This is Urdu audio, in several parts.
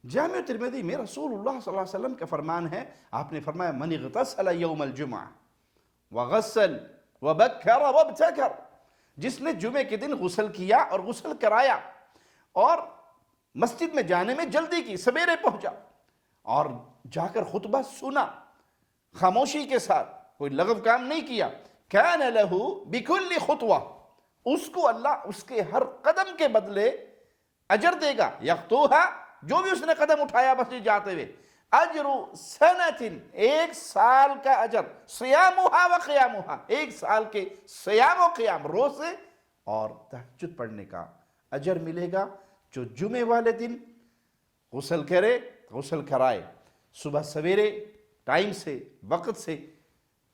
جامع ترمذی میں رسول اللہ صلی اللہ علیہ وسلم کا فرمان ہے، آپ نے فرمایا من اغتسل یوم الجمعہ وغسل وبکر وابتکر، جس نے جمعے کے دن غسل کیا اور غسل کرایا اور مسجد میں جانے میں جلدی کی، سویرے پہنچا اور جا کر خطبہ سنا خاموشی کے ساتھ، کوئی لغو کام نہیں کیا، کان لہ بکل خطوہ، اس کو اللہ اس کے ہر قدم کے بدلے اجر دے گا، یخطوہا، جو بھی اس نے قدم اٹھایا مسجد جاتے ہوئے، اجر سنت، ایک سال کا اجر، صیامہا و قیامہا، ایک سال کے صیام و قیام، روزے اور تہجد پڑھنے کا اجر ملے گا۔ جو جمعے والے دن غسل کرے، غسل کرائے، صبح سویرے ٹائم سے وقت سے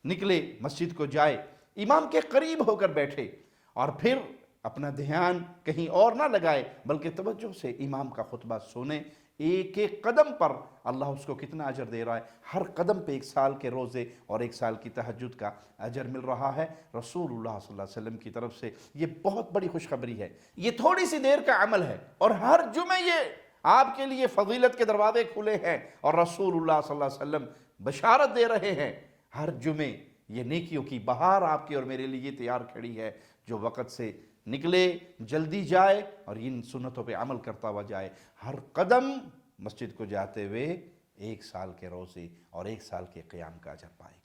نکلے، مسجد کو جائے، امام کے قریب ہو کر بیٹھے اور پھر اپنا دھیان کہیں اور نہ لگائے بلکہ توجہ سے امام کا خطبہ سنے، ایک ایک قدم پر اللہ اس کو کتنا اجر دے رہا ہے، ہر قدم پہ ایک سال کے روزے اور ایک سال کی تہجد کا اجر مل رہا ہے رسول اللہ صلی اللہ علیہ وسلم کی طرف سے۔ یہ بہت بڑی خوشخبری ہے، یہ تھوڑی سی دیر کا عمل ہے اور ہر جمعے یہ آپ کے لیے فضیلت کے دروازے کھلے ہیں اور رسول اللہ صلی اللہ علیہ وسلم بشارت دے رہے ہیں، ہر جمعے یہ نیکیوں کی بہار آپ کی اور میرے لیے تیار کھڑی ہے، جو وقت سے نکلے، جلدی جائے اور ان سنتوں پہ عمل کرتا ہوا جائے، ہر قدم مسجد کو جاتے ہوئے ایک سال کے روزے اور ایک سال کے قیام کا اجر پائے۔